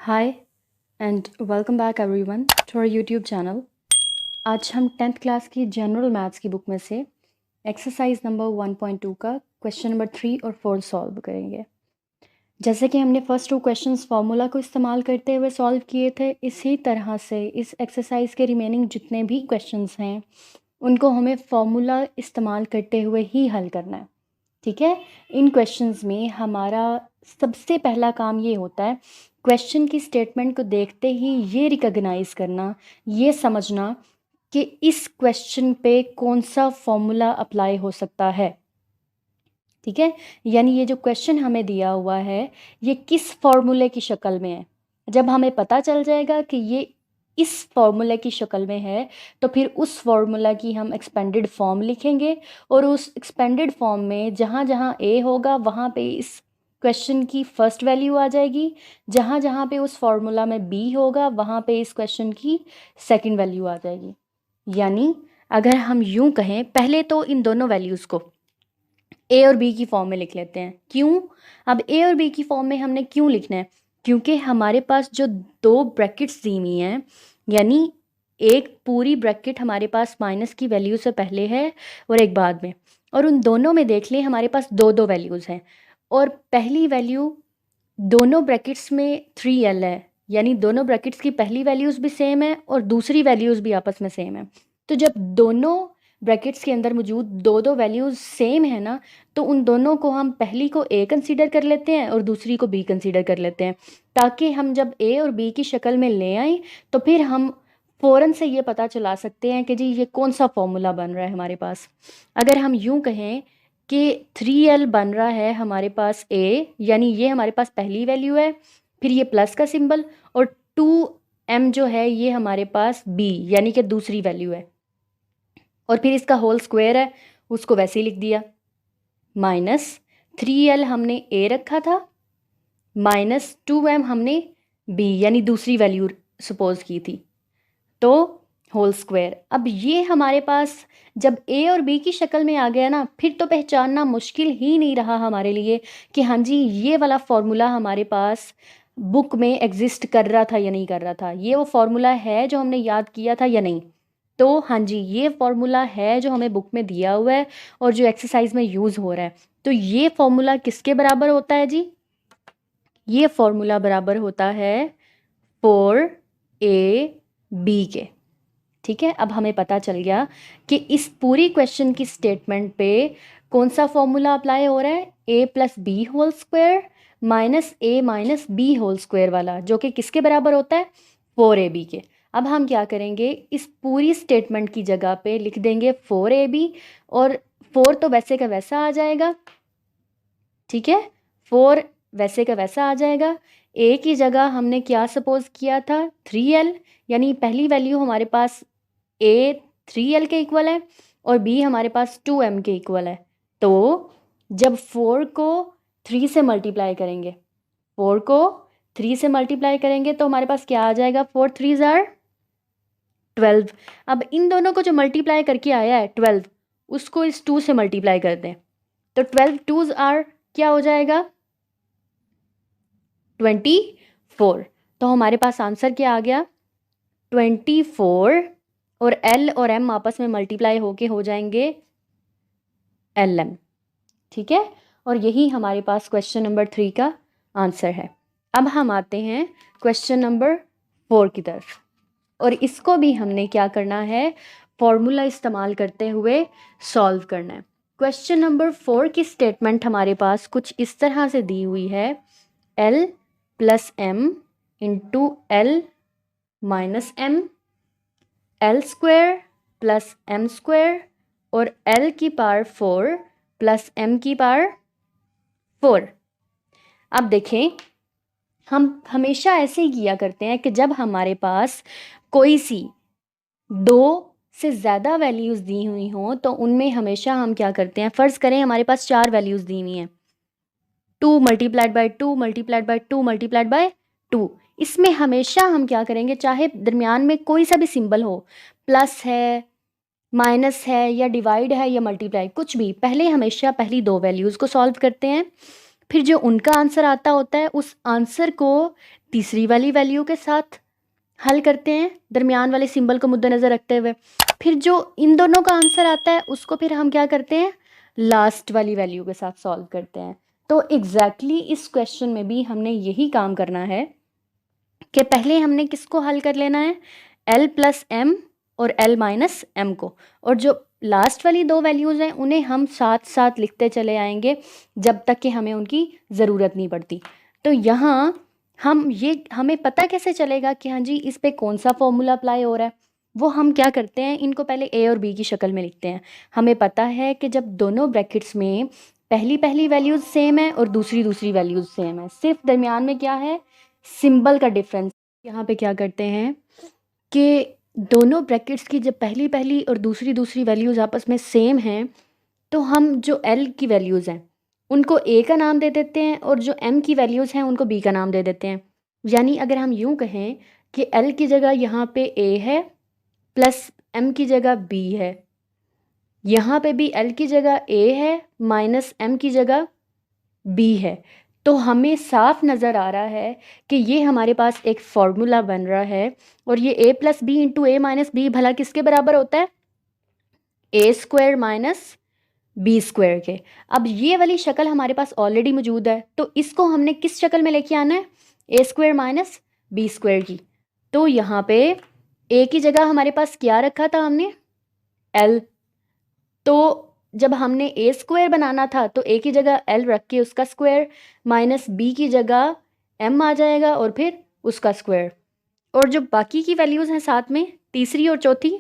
Hi and welcome back everyone to our YouTube channel. आज हम 10th class की general maths की book में से एक्सरसाइज नंबर 1.2 का क्वेश्चन नंबर 3 और 4 सॉल्व करेंगे। जैसे कि हमने फर्स्ट 2 क्वेश्चंस फार्मूला को इस्तेमाल करते हुए सॉल्व किए थे, इसी तरह से इस एक्सरसाइज के रिमेनिंग जितने भी क्वेश्चंस हैं उनको हमें फार्मूला इस्तेमाल करते हुए ही हल करना है। ठीक है, इन क्वेश्चंस में हमारा सबसे पहला काम ये होता है क्वेश्चन की स्टेटमेंट को देखते ही ये रिकॉग्नाइज करना, ये समझना कि इस क्वेश्चन पे कौन सा फॉर्मूला अप्लाई हो सकता है। ठीक है, यानी ये जो क्वेश्चन हमें दिया हुआ है ये किस फॉर्मूले की शक्ल में है। जब हमें पता चल जाएगा कि ये इस फॉर्मूले की शक्ल में है तो फिर उस फॉर्मूला की हम एक्सपेंडेड फॉर्म लिखेंगे और उस एक्सपेंडेड फॉर्म में जहाँ जहाँ ए होगा वहाँ पे इस क्वेश्चन की फर्स्ट वैल्यू आ जाएगी, जहाँ जहाँ पे उस फॉर्मूला में बी होगा वहाँ पे इस क्वेश्चन की सेकंड वैल्यू आ जाएगी। यानी अगर हम यूं कहें, पहले तो इन दोनों वैल्यूज़ को ए और बी की फॉर्म में लिख लेते हैं। क्यों? अब ए और बी की फॉर्म में हमने क्यों लिखना है? क्योंकि हमारे पास जो दो ब्रैकेट्स दी हुई हैं, यानी एक पूरी ब्रैकेट हमारे पास माइनस की वैल्यू से पहले है और एक बाद में, और उन दोनों में देख लें हमारे पास दो दो वैल्यूज़ हैं और पहली वैल्यू दोनों ब्रैकेट्स में 3l है, यानी दोनों ब्रैकेट्स की पहली वैल्यूज़ भी सेम है और दूसरी वैल्यूज़ भी आपस में सेम है। तो जब दोनों ब्रैकेट्स के अंदर मौजूद दो दो वैल्यूज़ सेम है ना, तो उन दोनों को हम पहली को ए कंसीडर कर लेते हैं और दूसरी को बी कंसीडर कर लेते हैं, ताकि हम जब ए और बी की शक्ल में ले आएँ तो फिर हम फ़ौरन से ये पता चला सकते हैं कि जी ये कौन सा फॉर्मूला बन रहा है हमारे पास। अगर हम यूं कहें कि 3l बन रहा है हमारे पास a, यानी ये हमारे पास पहली वैल्यू है, फिर ये प्लस का सिंबल, और 2m जो है ये हमारे पास b यानी कि दूसरी वैल्यू है, और फिर इसका होल स्क्वायर है, उसको वैसे ही लिख दिया। माइनस 3l हमने a रखा था, माइनस 2m हमने b यानी दूसरी वैल्यू सपोज की थी, तो होल स्क्वायर। अब ये हमारे पास जब ए और बी की शक्ल में आ गया ना, फिर तो पहचानना मुश्किल ही नहीं रहा हमारे लिए कि हाँ जी ये वाला फॉर्मूला हमारे पास बुक में एग्जिस्ट कर रहा था या नहीं कर रहा था, ये वो फॉर्मूला है जो हमने याद किया था या नहीं। तो हाँ जी ये फॉर्मूला है जो हमें बुक में दिया हुआ है और जो एक्सरसाइज में यूज़ हो रहा है। तो ये फॉर्मूला किसके बराबर होता है जी? ये फॉर्मूला बराबर होता है 4ab के। ठीक है, अब हमें पता चल गया कि इस पूरी क्वेश्चन की स्टेटमेंट पे कौन सा फॉर्मूला अप्लाई हो रहा है, a plus B whole square minus a minus B whole square वाला, जो कि किसके बराबर होता है 4ab के। अब हम क्या करेंगे, इस पूरी स्टेटमेंट की जगह पे लिख देंगे 4ab, और 4 तो वैसे का वैसा आ जाएगा। ठीक है, 4 वैसे का वैसा आ जाएगा। a की जगह हमने क्या सपोज किया था 3l, यानी पहली वैल्यू हमारे पास a 3l के इक्वल है और b हमारे पास 2m के इक्वल है। तो जब 4 को 3 से मल्टीप्लाई करेंगे, 4 को 3 से मल्टीप्लाई करेंगे तो हमारे पास क्या आ जाएगा, 4 3s आर 12। अब इन दोनों को जो मल्टीप्लाई करके आया है 12, उसको इस 2 से मल्टीप्लाई कर दें तो 12 2s आर क्या हो जाएगा 24। तो हमारे पास आंसर क्या आ गया 24, और L और M आपस में मल्टीप्लाई होके हो जाएंगे LM। ठीक है, और यही हमारे पास क्वेश्चन नंबर 3 का आंसर है। अब हम आते हैं क्वेश्चन नंबर 4 की तरफ, और इसको भी हमने क्या करना है, फॉर्मूला इस्तेमाल करते हुए सॉल्व करना है। क्वेश्चन नंबर 4 की स्टेटमेंट हमारे पास कुछ इस तरह से दी हुई है, L plus M into L minus M, L square plus M square और L की पावर 4 प्लस M की पावर 4। अब देखें, हम हमेशा ऐसे ही किया करते हैं कि जब हमारे पास कोई सी दो से ज़्यादा वैल्यूज़ दी हुई हों तो उनमें हमेशा हम क्या करते हैं, फ़र्ज़ करें हमारे पास 4 वैल्यूज़ दी हुई हैं, 2 multiplied by 2 multiplied by 2 multiplied by 2, इसमें हमेशा हम क्या करेंगे, चाहे दरमियान में कोई सा भी सिंबल हो, प्लस है, माइनस है या डिवाइड है या मल्टीप्लाई, कुछ भी, पहले हमेशा पहली दो वैल्यूज़ को सॉल्व करते हैं, फिर जो उनका आंसर आता होता है उस आंसर को तीसरी वाली वैल्यू के साथ हल करते हैं, दरमियान वाले सिंबल को मुद्देनज़र रखते हुए। फिर जो इन दोनों का आंसर आता है उसको फिर हम क्या करते हैं, लास्ट वाली वैल्यू के साथ सॉल्व करते हैं। तो एग्जैक्टली इस क्वेश्चन में भी हमने यही काम करना है कि पहले हमने किसको हल कर लेना है, l प्लस m और l माइनस m को, और जो लास्ट वाली दो वैल्यूज़ हैं उन्हें हम साथ साथ लिखते चले आएंगे जब तक कि हमें उनकी ज़रूरत नहीं पड़ती। तो यहाँ हमें पता कैसे चलेगा कि हाँ जी इस पे कौन सा फॉर्मूला अप्लाई हो रहा है, वो हम क्या करते हैं, इनको पहले a और b की शक्ल में लिखते हैं। हमें पता है कि जब दोनों ब्रैकेट्स में पहली वैल्यूज़ सेम है और दूसरी वैल्यूज़ सेम है, सिर्फ दरमियान में क्या है, सिंबल का डिफरेंस। यहाँ पे क्या करते हैं कि दोनों ब्रैकेट्स की जब पहली और दूसरी वैल्यूज़ आपस में सेम हैं तो हम जो l की वैल्यूज़ हैं उनको a का नाम दे देते हैं और जो m की वैल्यूज़ हैं उनको b का नाम दे देते हैं। यानी अगर हम यूँ कहें कि l की जगह यहाँ पे a है प्लस m की जगह b है, यहाँ पे भी l की जगह a है माइनस m की जगह b है, तो हमें साफ नज़र आ रहा है कि ये हमारे पास एक फॉर्मूला बन रहा है और ये a plus B into A minus B भला किसके बराबर होता है, a square minus B square के। अब ये वाली शक्ल हमारे पास ऑलरेडी मौजूद है तो इसको हमने किस शक्ल में लेके आना है, ए स्क्वायर माइनस बी स्क्वायर की। तो यहाँ पे a की जगह हमारे पास क्या रखा था हमने, l, तो जब हमने a स्क्वायर बनाना था तो a की जगह l रख के उसका स्क्वायर माइनस b की जगह m आ जाएगा और फिर उसका स्क्वायर, और जो बाकी की वैल्यूज़ हैं साथ में तीसरी और चौथी,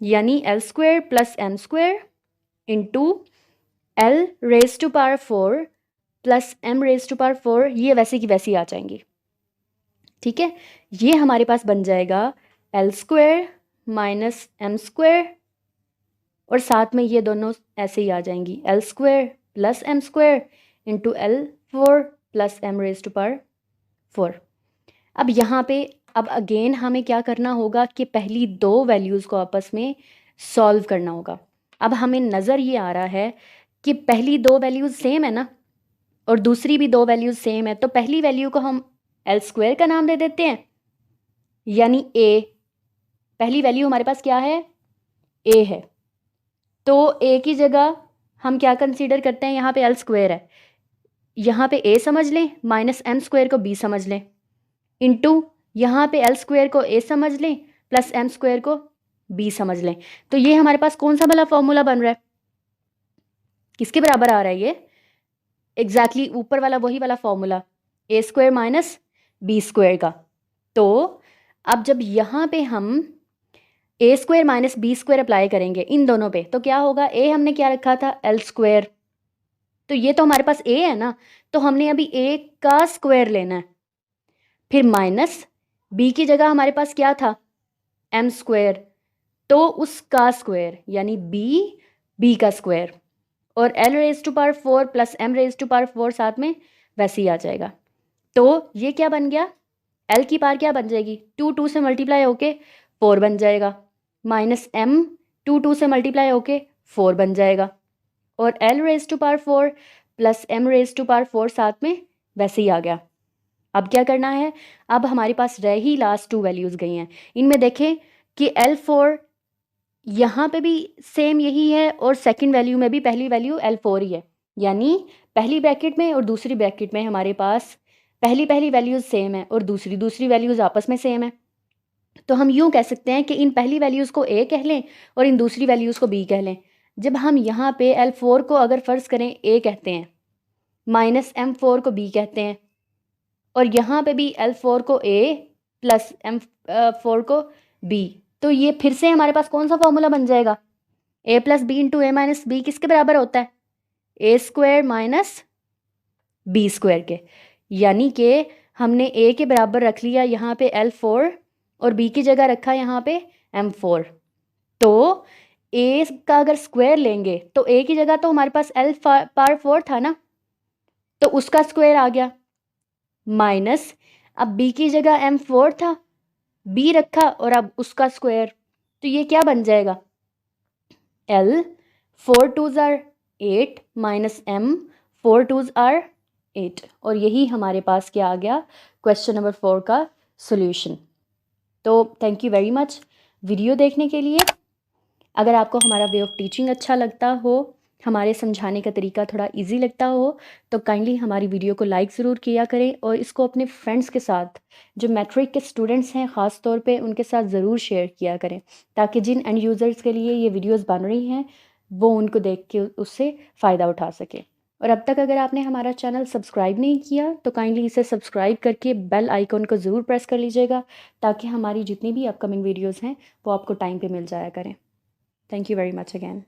यानी l square plus m square into l raise to power 4 plus m raise to power 4, ये वैसे की वैसी आ जाएंगी। ठीक है, ये हमारे पास बन जाएगा l square minus m square और साथ में ये दोनों ऐसे ही आ जाएंगी, l square plus m square into l4 plus m raise to power 4। अब यहाँ पे अब अगेन हमें क्या करना होगा कि पहली दो वैल्यूज़ को आपस में सॉल्व करना होगा। अब हमें नज़र ये आ रहा है कि पहली दो वैल्यूज़ सेम है ना और दूसरी भी दो वैल्यूज़ सेम है, तो पहली वैल्यू को हम l स्क्वायर का नाम दे देते हैं, यानी a, पहली वैल्यू हमारे पास क्या है, a है, तो a की जगह हम क्या कंसीडर करते हैं, यहाँ पे l स्क्वायर है, यहाँ पे a समझ लें माइनस m स्क्वायर को b समझ लें इंटू यहाँ पे l स्क्वायर को a समझ लें प्लस m स्क्वायर को b समझ लें। तो ये हमारे पास कौन सा वाला फॉर्मूला बन रहा है, किसके बराबर आ रहा है, ये एग्जैक्टली ऊपर वाला वही वाला formula a square minus b square का। तो अब जब यहाँ पे हम a square minus b square apply करेंगे इन दोनों पे तो क्या होगा, a हमने क्या रखा था l स्क्वायर, तो ये तो हमारे पास a है ना, तो हमने अभी a का स्क्वायर लेना है, फिर माइनस b की जगह हमारे पास क्या था m स्क्वायर, तो उसका स्क्वायर यानी b का स्क्वायर, और l raise to power 4 plus m raise to power 4 साथ में वैसे ही आ जाएगा। तो ये क्या बन गया, l की पावर क्या बन जाएगी, 2 से मल्टीप्लाई होके 4 बन जाएगा, माइनस m 2 से मल्टीप्लाई होके 4 बन जाएगा, और l raise to power 4 plus m raise to power 4 साथ में वैसे ही आ गया। अब क्या करना है, अब हमारे पास रह ही लास्ट टू वैल्यूज़ गई हैं, इनमें देखें कि L4 यहाँ पे भी सेम यही है और सेकंड वैल्यू में भी पहली वैल्यू L4 ही है, यानी पहली ब्रैकेट में और दूसरी ब्रैकेट में हमारे पास पहली वैल्यूज़ सेम है और दूसरी वैल्यूज़ आपस में सेम है। तो हम यूँ कह सकते हैं कि इन पहली वैल्यूज़ को A कह लें और इन दूसरी वैल्यूज़ को B कह लें। जब हम यहाँ पे L4 को अगर फ़र्ज़ करें A कहते हैं, माइनस M4 को B कहते हैं, और यहाँ पे भी L4 को A प्लस M4 को B, तो ये फिर से हमारे पास कौन सा फॉर्मूला बन जाएगा, a plus B into A minus B किसके बराबर होता है, a square minus b square के। यानी कि हमने a के बराबर रख लिया यहाँ पे L4 और b की जगह रखा यहाँ पे M4। तो a का अगर स्क्वायर लेंगे तो a की जगह तो हमारे पास L पावर 4 था ना, तो उसका स्क्वायर आ गया, माइनस अब b की जगह M4 था, b रखा और अब उसका स्क्वायर, तो ये क्या बन जाएगा, L 4 2s are 8 minus M 4 2s are 8 और यही हमारे पास क्या आ गया क्वेश्चन नंबर 4 का सॉल्यूशन। तो thank you very much video देखने के लिए। अगर आपको हमारा वे ऑफ टीचिंग अच्छा लगता हो, हमारे समझाने का तरीका थोड़ा इजी लगता हो, तो काइंडली हमारी वीडियो को लाइक ज़रूर किया करें और इसको अपने फ्रेंड्स के साथ, जो मैट्रिक के स्टूडेंट्स हैं ख़ास तौर पे, उनके साथ ज़रूर शेयर किया करें, ताकि जिन एंड यूज़र्स के लिए ये वीडियोस बन रही हैं वो उनको देख के उससे फ़ायदा उठा सके। और अब तक अगर आपने हमारा चैनल सब्सक्राइब नहीं किया तो काइंडली इसे सब्सक्राइब करके बेल आइकन को ज़रूर प्रेस कर लीजिएगा, ताकि हमारी जितनी भी अपकमिंग वीडियोज़ हैं वो आपको टाइम पे मिल जाया करें। Thank you very much again.